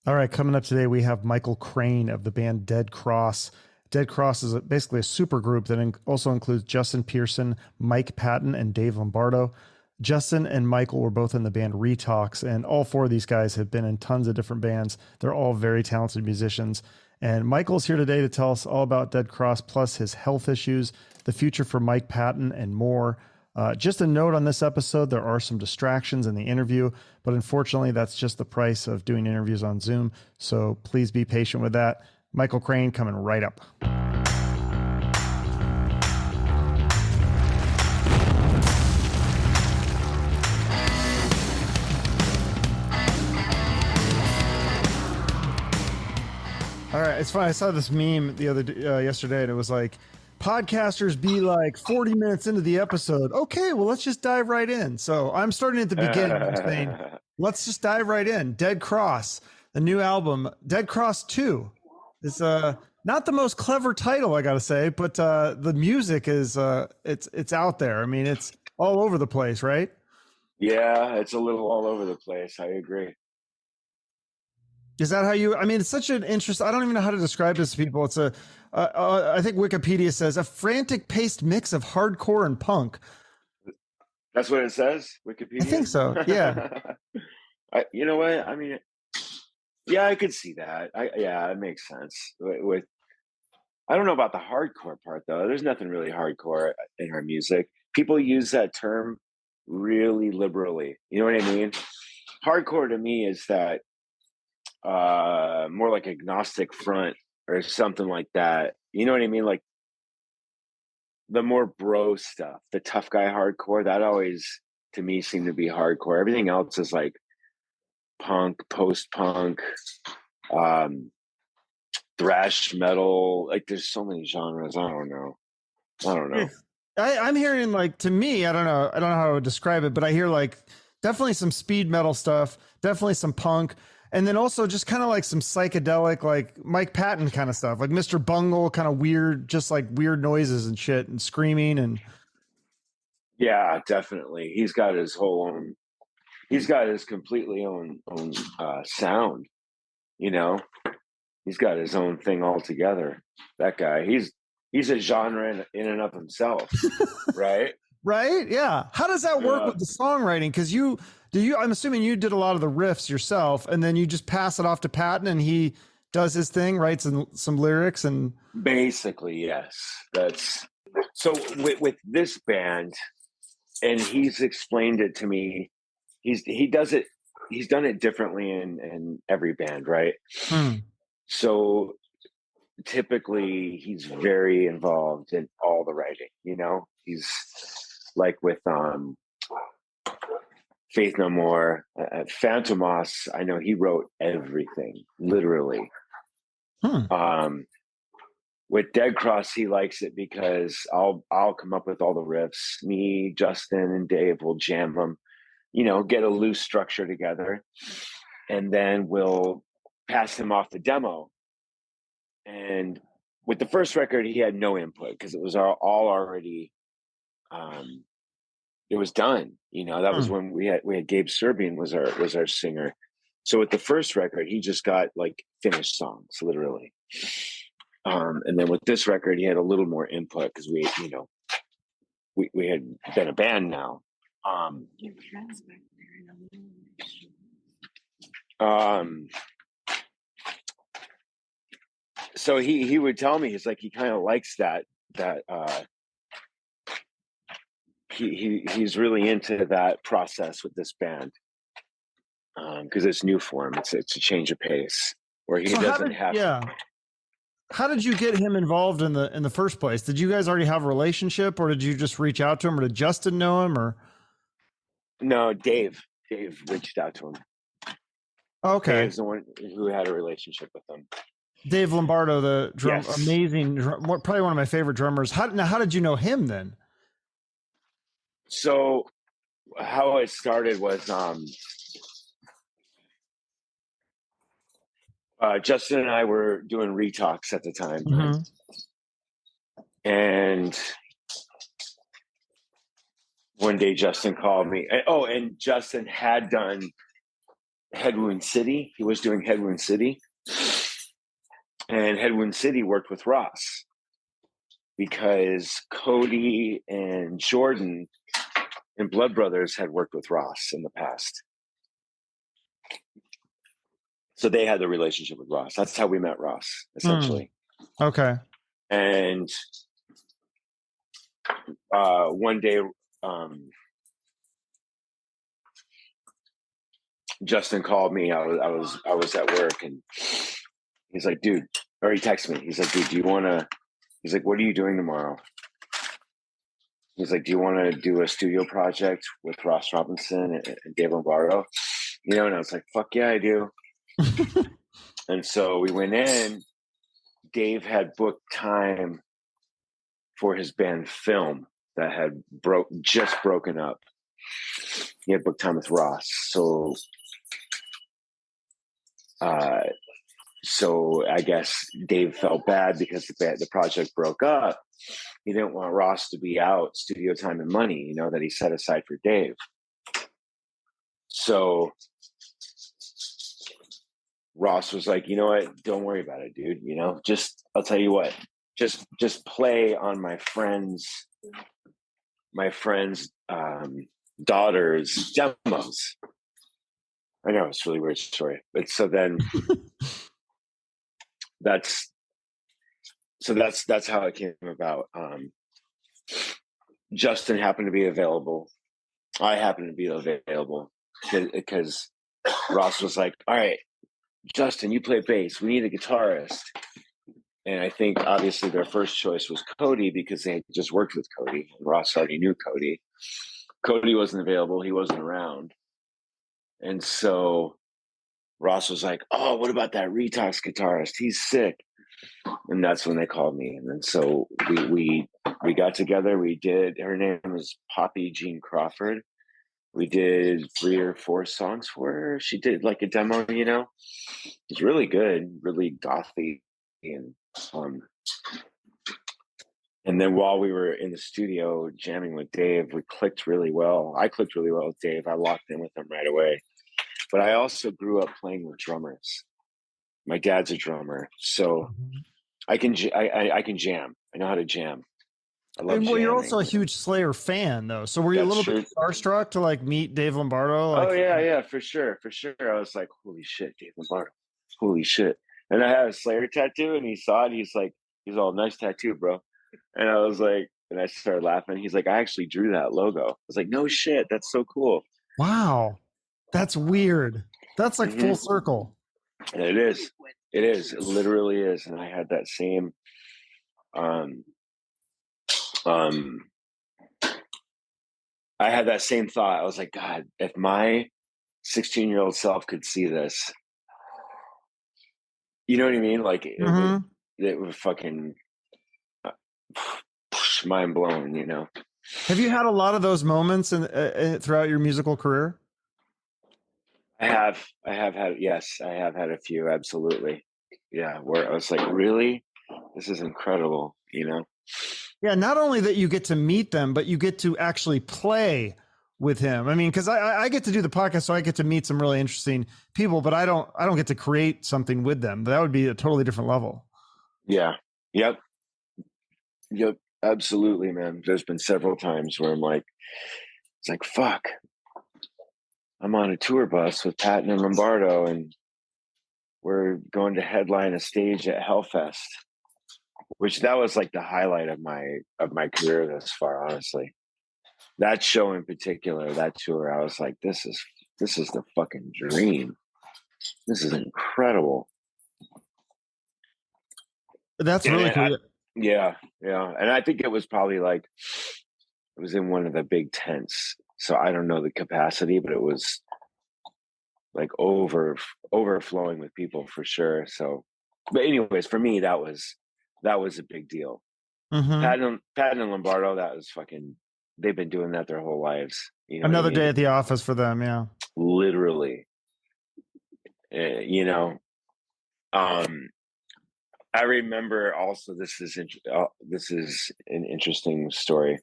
All right, coming up today, we have Michael Crain of the band Dead Cross. Dead Cross is basically a super group that also includes Justin Pearson, Mike Patton, and Dave Lombardo. Justin and Michael were both in the band Retox, and all four of these guys have been in tons of different bands. They're all very talented musicians. And Michael's here today to tell us all about Dead Cross, plus his health issues, the future for Mike Patton, and more. Just a note on this episode, there are some distractions in the interview, but unfortunately, that's just the price of doing interviews on Zoom. So please be patient with that. Michael Crain coming right up. All right, it's funny. I saw this meme yesterday, and it was like, podcasters be like 40 minutes into the episode. Okay, well, let's just dive right in. So I'm starting at the beginning. I'm saying, let's just dive right in. Dead Cross, the new album, Dead Cross 2. It's not the most clever title, I got to say, but the music is it's out there. I mean, it's all over the place, right? Yeah, it's a little all over the place. I agree. Is that how you? I mean, it's such an interest. I don't even know how to describe this to people. It's I think Wikipedia says a frantic paced mix of hardcore and punk. That's what it says, Wikipedia? I think so. Yeah. You know what? I mean, yeah, I could see that. Yeah, it makes sense. I don't know about the hardcore part though. There's nothing really hardcore in our music. People use that term really liberally. You know what I mean? Hardcore to me is that more like agnostic front or something like that. You know what I mean? Like the more bro stuff, the tough guy hardcore, that always to me seemed to be hardcore. Everything else is like punk, post-punk, thrash metal. Like there's so many genres. I don't know. I'm hearing, like, to me, I don't know how to describe it, but I hear like definitely some speed metal stuff, definitely some punk, and then also just kind of like some psychedelic, like Mike Patton kind of stuff, like Mr. Bungle, kind of weird, just like weird noises and shit and screaming. And yeah, definitely. He's got his completely own sound, you know. He's got his own thing altogether. That guy, he's a genre in and of himself, right? Right? Yeah. How does that work with the songwriting? Because I'm assuming you did a lot of the riffs yourself, and then you just pass it off to Patton, and he does his thing, writes some lyrics, and basically, yes. That's so with this band, and he's explained it to me. He does it. He's done it differently in every band, right? So typically, he's very involved in all the writing. You know, he's like with Faith No More, Phantomos. I know he wrote everything, literally. With Dead Cross, he likes it because I'll come up with all the riffs. Me, Justin, and Dave will jam them. You know, get a loose structure together, and then we'll pass him off the demo. And with the first record, he had no input because it was all already. It was done. You know, that was when we had Gabe Serbian was our singer. So with the first record, he just got like finished songs, literally. And then with this record, he had a little more input because we had been a band now. Your friends back there. So he would tell me, he's like, he kind of likes that he's really into that process with this band because it's new for him. It's a change of pace where he doesn't have. Yeah. How did you get him involved in the first place? Did you guys already have a relationship, or did you just reach out to him, or did Justin know him, or? No, Dave reached out to him. Okay. Dave's the one who had a relationship with him. Dave Lombardo, the yes. Amazing, probably one of my favorite drummers. How did you know him then? So how it started was Justin and I were doing Retox at the time. And one day Justin called me. And Justin had done Headwound City. He was doing Headwound City, and Headwound City worked with Ross because Cody and Jordan and Blood Brothers had worked with Ross in the past. So they had the relationship with Ross. That's how we met Ross, essentially. Okay. And one day, Justin called me. I was at work, and he's like, dude, or he texted me. He's like, dude, do you want to, he's like, what are you doing tomorrow? He's like, do you want to do a studio project with Ross Robinson and Dave Lombardo? You know, and I was like, fuck yeah, I do. And so we went in. Dave had booked time for his band Film that had just broken up. He had booked time with Ross. So I guess Dave felt bad because the project broke up. He didn't want Ross to be out studio time and money, you know, that he set aside for Dave. So Ross was like, you know what? Don't worry about it, dude. You know, I'll tell you what, just play on my friend's daughter's demos. I know it's a really weird story, but so then that's how it came about. Justin happened to be available. I happened to be available because Ross was like, all right, Justin, you play bass. We need a guitarist. And I think obviously their first choice was Cody because they had just worked with Cody. And Ross already knew Cody. Cody wasn't available. He wasn't around. And so Ross was like, oh, what about that Retox guitarist? He's sick. And that's when they called me. And then so we got together. We did, her name was Poppy Jean Crawford. We did 3 or 4 songs for her. She did like a demo, you know. It's really good, really gothy. And then while we were in the studio jamming with Dave, we clicked really well. I clicked really well with Dave. I locked in with him right away. But I also grew up playing with drummers. My dad's a drummer, so I can jam. I know how to jam. I love And well, you're also a jamming. huge Slayer fan, though. So were you a That's little true. bit starstruck to like meet Dave Lombardo? Like, Oh yeah, for sure. I was like, holy shit, Dave Lombardo, holy shit. And I had a Slayer tattoo, and he saw it. He's all, nice tattoo, bro. And I was like, and I started laughing. He's like, I actually drew that logo. I was like, no shit, that's so cool. wow, that's weird. That's like full circle. And it is. It literally is. And I had that same I had that same thought. I was like, God, if my 16-year-old self could see this, you know what I mean? Like it would fucking mind blown, you know? Have you had a lot of those moments throughout your musical career? I have had, yes, I have had a few. Absolutely. Yeah. Where I was like, really, this is incredible, you know? Yeah. Not only that you get to meet them, but you get to actually play with him. I mean, because I get to do the podcast, so I get to meet some really interesting people, but I don't get to create something with them. That would be a totally different level. Yeah. Yep. Absolutely, man. There's been several times where I'm like, it's like, fuck, I'm on a tour bus with Patton and Lombardo, and we're going to headline a stage at Hellfest, which that was like the highlight of my career thus far, honestly. That show in particular, that tour, I was like, this is the fucking dream. This is incredible. That's really cool. Yeah. And I think it was probably like, it was in one of the big tents. So I don't know the capacity, but it was like overflowing with people for sure. So, but anyways, for me, that was a big deal. Patton and Lombardo, that was fucking, they've been doing that their whole lives. You know, another day at the office for them. Yeah. Literally. You know, I remember also, this is an interesting story.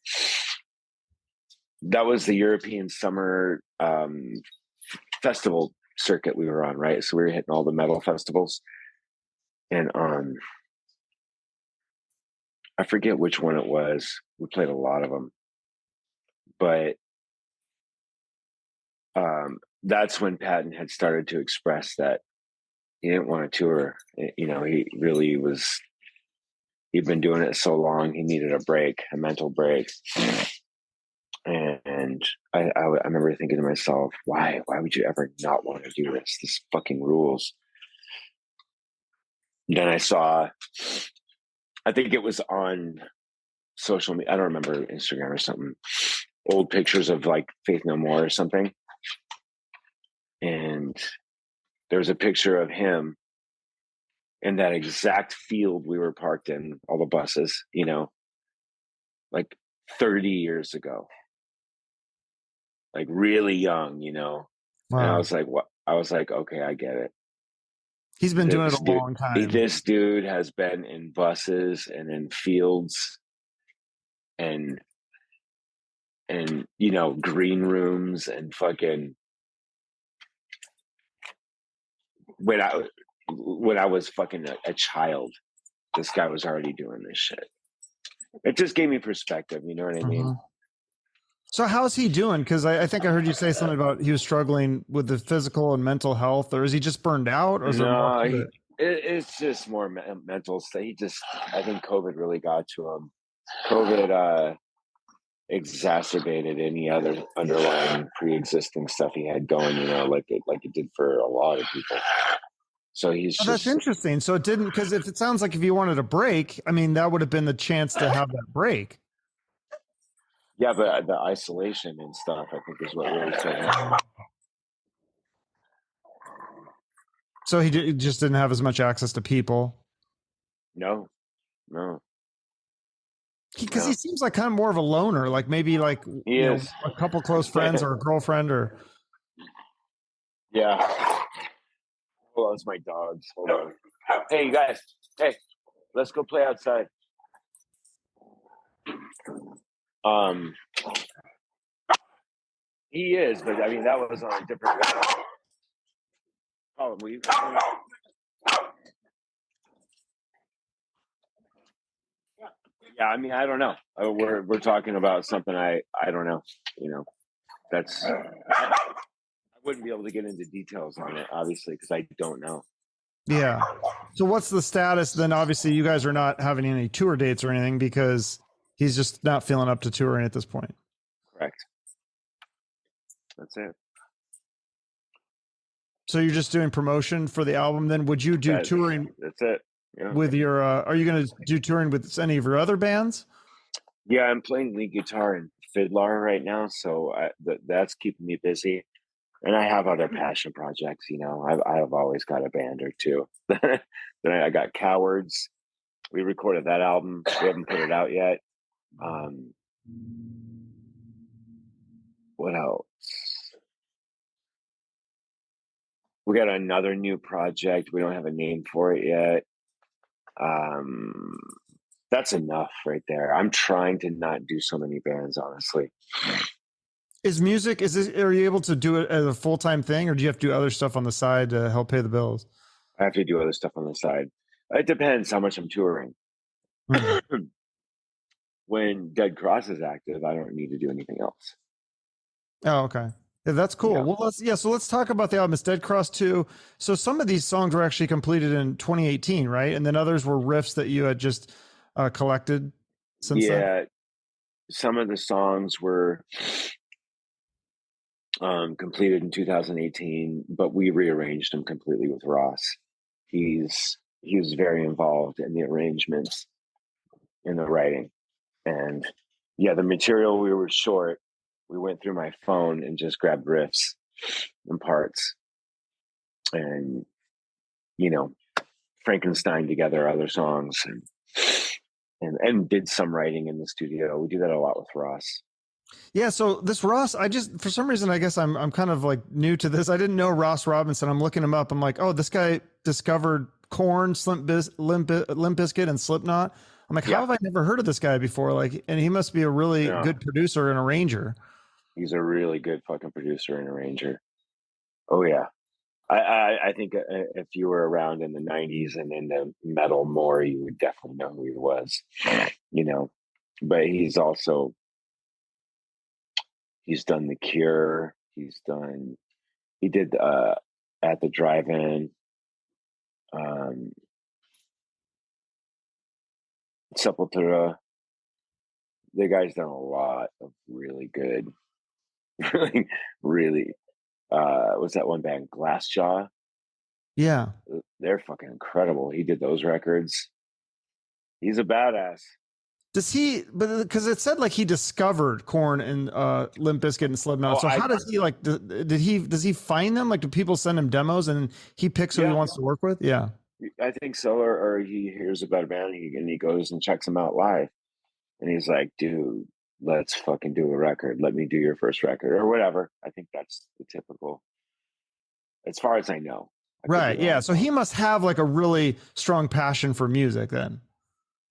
That was the European Summer Festival circuit we were on, right? So we were hitting all the metal festivals, and I forget which one it was. We played a lot of them, but that's when Patton had started to express that he didn't want to tour. You know, he really was. He'd been doing it so long, he needed a break, a mental break. And I remember thinking to myself, why would you ever not want to do this? This fucking rules. Then I saw, I think it was on social media. I don't remember, Instagram or something. Old pictures of like Faith No More or something. And there was a picture of him in that exact field we were parked in, all the buses, you know, like 30 years ago, like really young, you know. Wow. And I was like, what? I was like, okay, I get it. He's been doing it a long time. This dude has been in buses and in fields and you know, green rooms and fucking when I was fucking a child, this guy was already doing this shit. It just gave me perspective, you know what I mean? So how's he doing? Because I think I heard you say something about he was struggling with the physical and mental health, or is he just burned out? Or is No, it's just more mental state. I think COVID really got to him. COVID exacerbated any other underlying pre-existing stuff he had going, you know, like it did for a lot of people. So he's that's interesting. So it didn't, because if it sounds like if you wanted a break, I mean, that would have been the chance to have that break. Yeah, but the isolation and stuff, I think, is what really took him. So he just didn't have as much access to people. No. Because he seems like kind of more of a loner, like maybe like he is. A couple close friends or a girlfriend or. Yeah. Hold on, it's my dogs. Hold on. Hey, you guys. Hey, let's go play outside. He is, but I mean that was on a different level. Oh, yeah, I mean, I don't know. We're talking about something I don't know. You know, that's I wouldn't be able to get into details on it, obviously, because I don't know. Yeah. So what's the status then? Obviously, you guys are not having any tour dates or anything because he's just not feeling up to touring at this point. Correct. That's it. So you're just doing promotion for the album. Then would you do touring? That's it. Yeah. With your, are you going to do touring with any of your other bands? Yeah, I'm playing lead guitar and fiddler right now, so that's keeping me busy. And I have other passion projects. You know, I've always got a band or two. Then I got Cowards. We recorded that album. We haven't put it out yet. What else? We got another new project. We don't have a name for it yet. That's enough right there. I'm trying to not do so many bands, honestly. Are you able to do it as a full-time thing, or do you have to do other stuff on the side to help pay the bills? I have to do other stuff on the side. It depends how much I'm touring. When Dead Cross is active, I don't need to do anything else. Oh, okay. Yeah, that's cool. Yeah. Well, so let's talk about the album. It's Dead Cross 2. So some of these songs were actually completed in 2018, right? And then others were riffs that you had just collected since then? Yeah. Some of the songs were completed in 2018, but we rearranged them completely with Ross. He was very involved in the arrangements, in the writing. And yeah, the material we were short, we went through my phone and just grabbed riffs and parts and, you know, Frankenstein together other songs and did some writing in the studio. We do that a lot with Ross. Yeah. So this Ross, for some reason, I guess I'm kind of like new to this. I didn't know Ross Robinson. I'm looking him up. I'm like, oh, this guy discovered Korn, Limp Bizkit, and Slipknot. I'm like, how have I never heard of this guy before? Like, and he must be a really good producer and arranger. He's a really good fucking producer and arranger. Oh yeah. I think if you were around in the 90s and in the metal more, you would definitely know who he was, you know. But he's done The Cure. He did At the Drive-In, um, Sepultura. The guy's done a lot of really good, really, really. What's that one band, Glassjaw? Yeah. They're fucking incredible. He did those records. He's a badass. Does he? But because it said like he discovered Korn and Limp Bizkit and Slipknot. Oh, So how does he like? Does he find them? Like, do people send him demos and he picks who he yeah, wants to work with? Yeah. I think so. Or he hears about a band and he goes and checks them out live, and he's like, "Dude, let's fucking do a record. Let me do your first record or whatever." I think that's the typical, as far as I know. Right. Yeah. So he must have like a really strong passion for music then.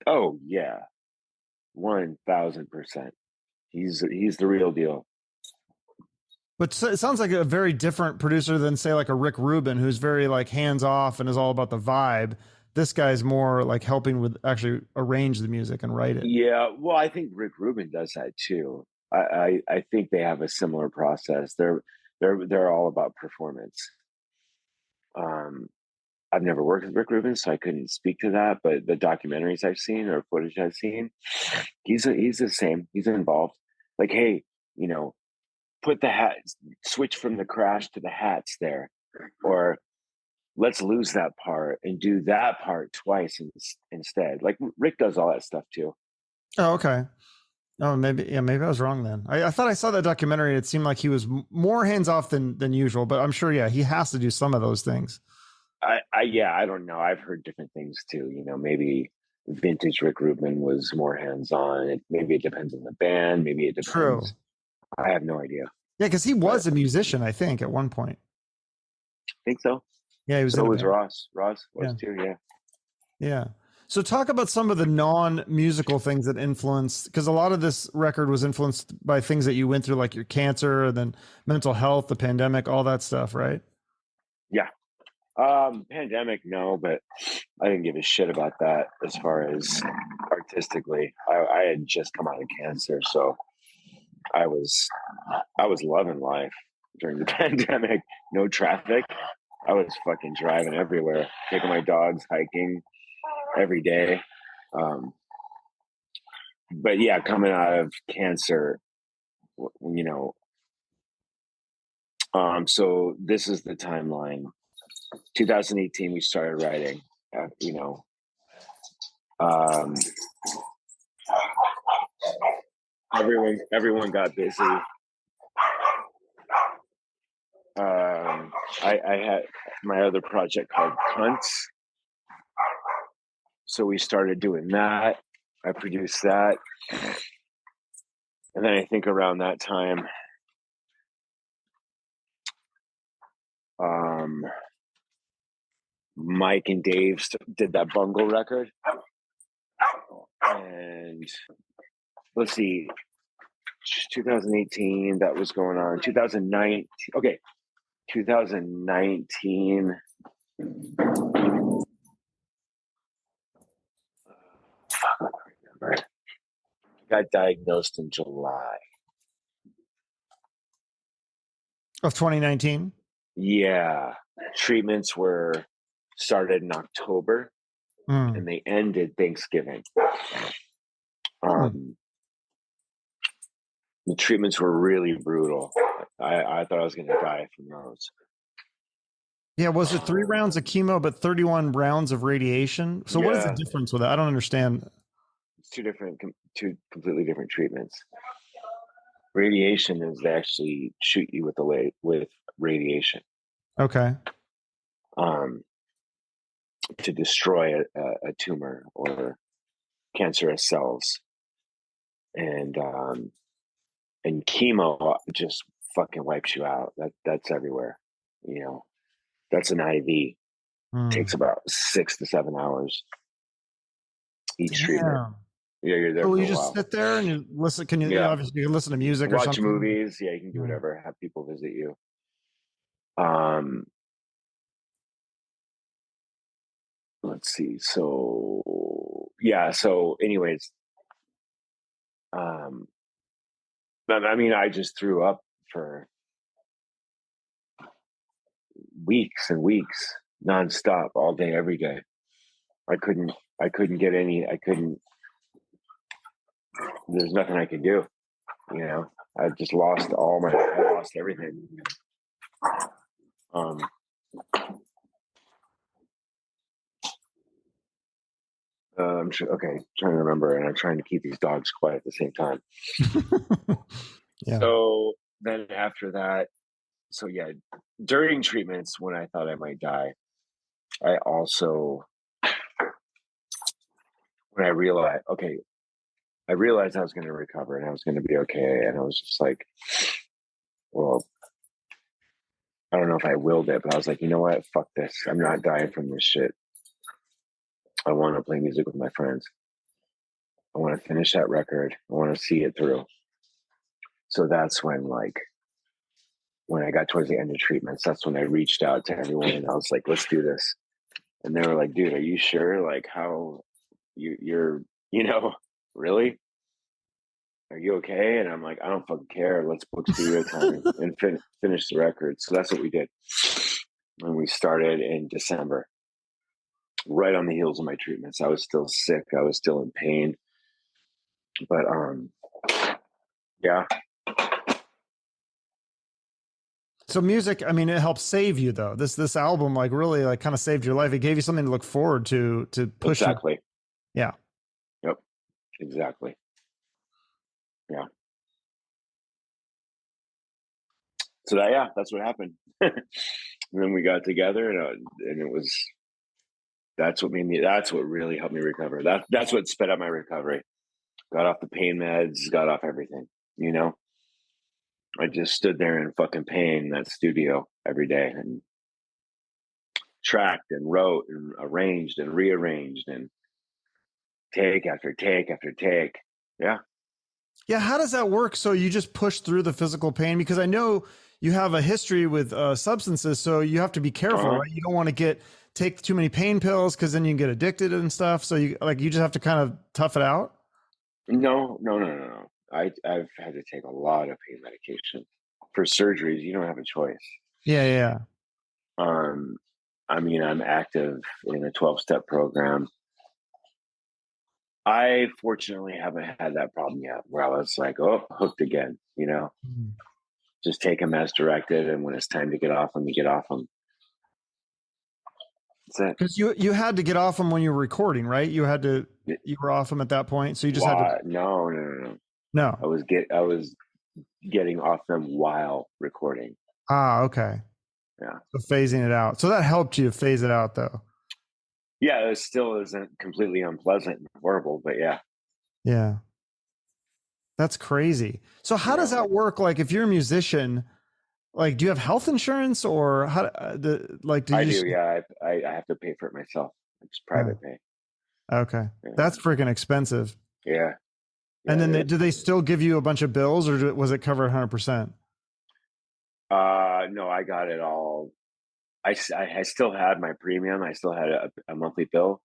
Oh yeah, 1000%. He's the real deal. But it sounds like a very different producer than say like a Rick Rubin, who's very like hands off and is all about the vibe. This guy's more like helping with actually arrange the music and write it. Yeah, well, I think Rick Rubin does that too. I think they have a similar process. They're all about performance. Um, I've never worked with Rick Rubin, so I couldn't speak to that. But the documentaries I've seen or footage I've seen, he's the same. He's involved. Like, hey, you know, put the hat, switch from the crash to the hats there, or let's lose that part and do that part twice instead. Like Rick does all that stuff too. Oh, okay. Oh, maybe I was wrong then. I thought I saw that documentary. It seemed like he was more hands off than usual, but I'm sure, yeah, he has to do some of those things. I don't know. I've heard different things too. You know, maybe vintage Rick Rubin was more hands on. Maybe it depends on the band. Maybe it depends. True. I have no idea. Yeah, because he was a musician, I think, at one point. I think so. Yeah, he was. So was Ross. Ross was too. Yeah. Yeah. So talk about some of the non-musical things that influenced, because a lot of this record was influenced by things that you went through, like your cancer, and then mental health, the pandemic, all that stuff, right? Yeah. Pandemic, no, but I didn't give a shit about that as far as artistically. I had just come out of cancer, so I was loving life during the pandemic. No traffic. I was fucking driving everywhere, taking my dogs hiking every day. But yeah, coming out of cancer, you know, so this is the timeline. 2018, we started writing, you know, everyone got busy. I had my other project called Cunts. So we started doing that. I produced that. And then I think around that time, Mike and Dave did that Bungle record. And let's see, 2018, that was going on. 2019, okay, 2019. I remember. Got diagnosed in July of 2019. Yeah, treatments were started in October, and they ended Thanksgiving. The treatments were really brutal. I thought I was going to die from those. Yeah, was it 3 rounds of chemo, but 31 rounds of radiation? So what is the difference with that? I don't understand. It's two completely different treatments. Radiation is they actually shoot you with radiation. Okay. To destroy a tumor or cancerous cells, and chemo just fucking wipes you out. That's everywhere. You know, that's an IV. Takes about 6 to 7 hours each treatment. Yeah, you're there. So you just sit there and you listen. Can you obviously you can listen to music or watch something? Movies? Yeah, you can do whatever. Have people visit you. let's see. So yeah. So anyways, um, I mean, I just threw up for weeks and weeks, nonstop, all day, every day. I couldn't. I couldn't get any. I couldn't. There's nothing I could do. You know, I just lost all my. I lost everything. Um, I'm sure, okay, trying to remember, and I'm trying to keep these dogs quiet at the same time. Yeah. So then after that, so yeah, during treatments when I thought I might die, I also when I realized I was going to recover and I was going to be okay, and I was just like, well, I don't know if I willed it, but I was like, you know what, fuck this, I'm not dying from this shit. I want to play music with my friends. I want to finish that record. I want to see it through. So that's when I got towards the end of treatments, that's when I reached out to everyone and I was like, let's do this. And they were like, dude, are you sure? Like, how you're, really? Are you okay? And I'm like, I don't fucking care. Let's book studio time and finish the record. So that's what we did. And we started in December, right on the heels of my treatments. I was still sick. I was still in pain. But yeah. So music, I mean, it helps save you though. This album like really like kind of saved your life. It gave you something to look forward to push you. Exactly. Yeah. Yep. Exactly. Yeah. So that's what happened. And then we got together, and it was that's what really helped me recover. That's what sped up my recovery. Got off the pain meds, got off everything. You know, I just stood there in fucking pain in that studio every day and tracked and wrote and arranged and rearranged and take after take after take. Yeah. Yeah, how does that work? So you just push through the physical pain, because I know you have a history with substances, so you have to be careful, Uh-huh. right? You don't want to take too many pain pills because then you can get addicted and stuff. So you just have to kind of tough it out. No, no, no, no, no. I've had to take a lot of pain medication for surgeries. You don't have a choice. Yeah, yeah. Um, I mean, I'm active in a 12-step program. I fortunately haven't had that problem yet where I was like, oh, hooked again, Mhm. just take them as directed. And when it's time to get off them, you get off them. That's Because you had to get off them when you were recording, right? it. You were off them at that point, so you just had to. Why? No, no, no, no. No. I was getting off them while recording. Ah, okay. Yeah. So phasing it out. So that helped you phase it out, though. Yeah. It still isn't completely unpleasant and horrible, but yeah. Yeah, that's crazy. So how does Yeah. that work? Like, if you're a musician, like, do you have health insurance, or how? Do I you do. just? Yeah. I have to pay for it myself. It's Oh, private pay. okay, Yeah. that's freaking expensive. Yeah. And Yeah. then It do they is. still give you a bunch of bills, or was it covered 100%? No, I got it all. I still had my premium. I still had a monthly bill,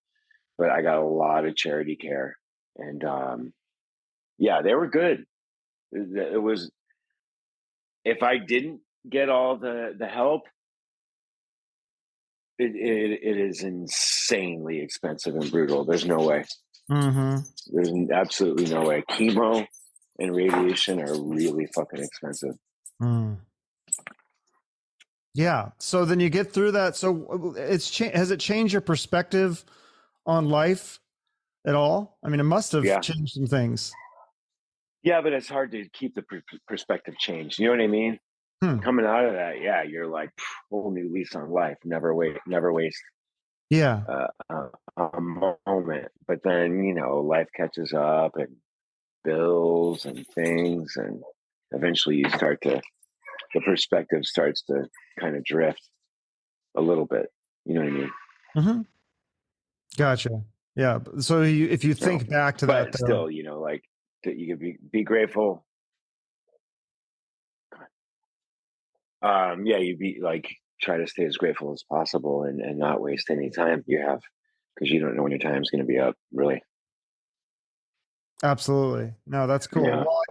but I got a lot of charity care. And yeah, they were good. It was, if I didn't get all the help, it is insanely expensive and brutal. There's no way. Mm-hmm. There's absolutely no way. Chemo and radiation are really fucking expensive. Mm. Yeah. So then you get through that. So has it changed your perspective on life at all? I mean, it must have Yeah. changed some things. Yeah, but it's hard to keep the perspective changed. You know what I mean? Hmm. Coming out of that, yeah, you're like whole new lease on life. Never waste Yeah. a moment. But then life catches up and bills and things, and eventually the perspective starts to kind of drift a little bit. You know what I mean? Mm-hmm. Gotcha. Yeah. So if you No, think back to that, but though. still, like that you could be grateful. Yeah, you be like try to stay as grateful as possible and not waste any time you have. because you don't know when your time's going to be up, really. Absolutely. No, that's cool. Yeah. Well,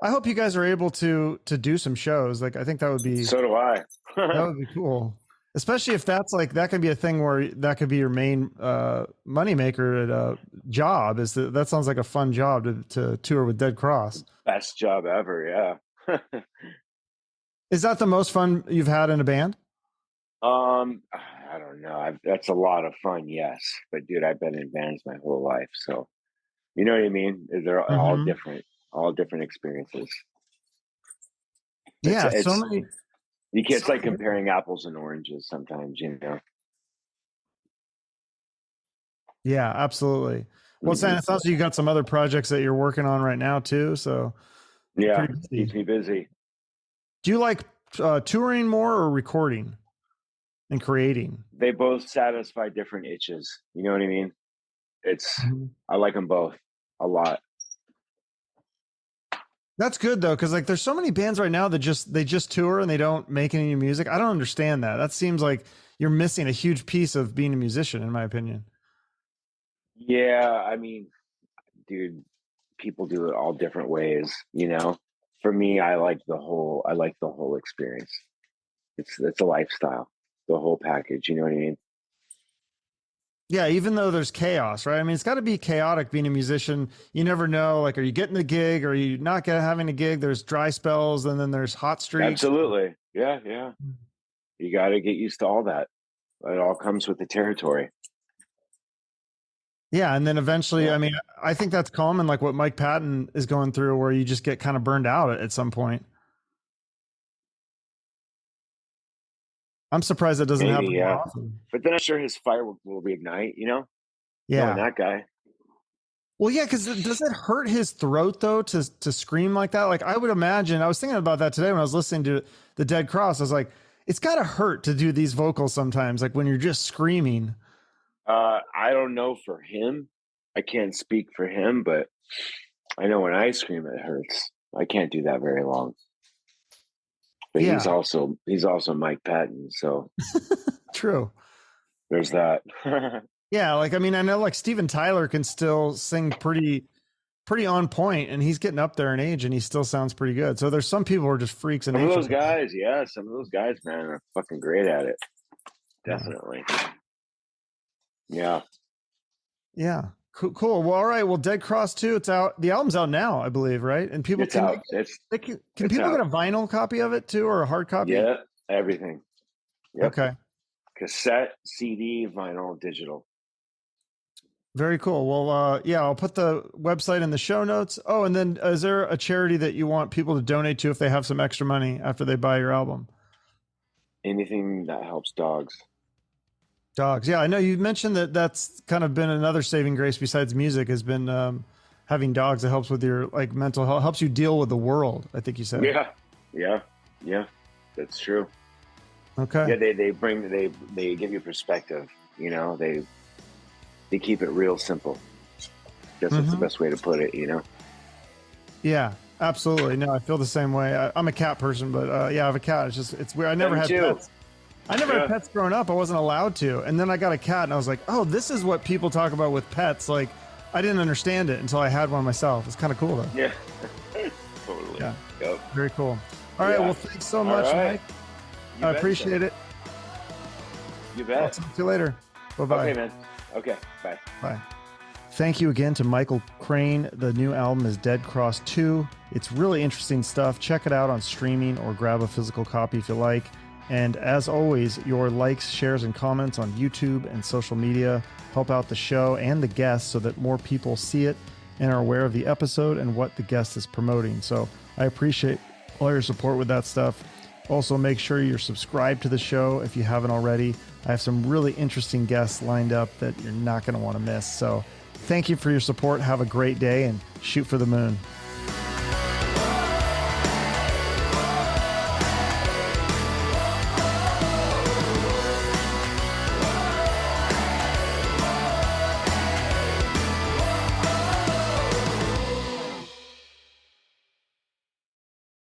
I hope you guys are able to do some shows. Like, I think that would be So do I. that would be cool. Especially if that's like, that could be a thing where that could be your main moneymaker at a job. That sounds like a fun job to tour with Dead Cross. Best job ever, yeah. Is that the most fun you've had in a band? I don't know. That's a lot of fun, yes. But dude, I've been in bands my whole life, so you know what I mean? They're all different experiences. Yeah, It's so many. it's like comparing apples and oranges sometimes, you know. Yeah, absolutely. Well, it sounds like you got some other projects that you're working on right now too. So yeah, keeps me busy. Do you like touring more or recording and creating? They both satisfy different itches. You know what I mean? I like them both a lot. That's good though, because like there's so many bands right now that they just tour and they don't make any new music. I don't understand that. That seems like you're missing a huge piece of being a musician, in my opinion. Yeah, I mean, dude, people do it all different ways, you know. For me, I like the whole experience. It's a lifestyle, the whole package, you know what I mean? Yeah, even though there's chaos, right? I mean, it's got to be chaotic being a musician. You never know, like, are you getting the gig? Or are you not having a gig? There's dry spells, and then there's hot streaks. Absolutely. Yeah. You got to get used to all that. It all comes with the territory. Yeah, and then eventually, I mean, I think that's common, like what Mike Patton is going through, where you just get kind of burned out at some point. I'm surprised that doesn't happen more often. But then I'm sure his fire will reignite, you know? Yeah. Knowing that guy. Well, yeah, because does it hurt his throat though to scream like that? Like I would imagine. I was thinking about that today when I was listening to the Dead Cross. I was like, it's got to hurt to do these vocals sometimes, like when you're just screaming. I don't know for him. I can't speak for him, but I know when I scream, it hurts. I can't do that very long. But he's also Mike Patton, so true. There's that. Yeah, like I mean, I know like Steven Tyler can still sing pretty on point, and he's getting up there in age, and he still sounds pretty good. So there's some people who are just freaks. Some of those guys, man, are fucking great at it. Definitely. Yeah. Cool. Well, all right. Well, Dead Cross 2, it's out. The album's out now, I believe, right? And people can people get a vinyl copy of it too, or a hard copy? Yeah, everything. Yep. Okay. Cassette, CD, vinyl, digital. Very cool. Well, yeah, I'll put the website in the show notes. Oh, and then is there a charity that you want people to donate to if they have some extra money after they buy your album? Anything that helps dogs. Dogs. Yeah, I know you mentioned that's kind of been another saving grace besides music has been having dogs that helps with your like mental health, helps you deal with the world, I think you said. Yeah. That's true. Okay. Yeah, they give you perspective, you know, they keep it real simple. Guess that's the best way to put it, you know? Yeah, absolutely. No, I feel the same way. I'm a cat person, but yeah, I have a cat. It's weird. I never had pets. I never had pets growing up. I wasn't allowed to. And then I got a cat and I was like, oh, this is what people talk about with pets. Like, I didn't understand it until I had one myself. It's kind of cool though. Yeah, totally. Yeah. Yep. Very cool. All right. Well, thanks so much, Mike. I appreciate it. You bet. I'll talk to you later. Bye-bye. Okay, man. Okay. Bye. Bye. Thank you again to Michael Crain. The new album is Dead Cross 2. It's really interesting stuff. Check it out on streaming or grab a physical copy if you like. And as always, your likes, shares, and comments on YouTube and social media help out the show and the guests so that more people see it and are aware of the episode and what the guest is promoting. So I appreciate all your support with that stuff. Also, make sure you're subscribed to the show if you haven't already. I have some really interesting guests lined up that you're not going to want to miss. So thank you for your support. Have a great day and shoot for the moon.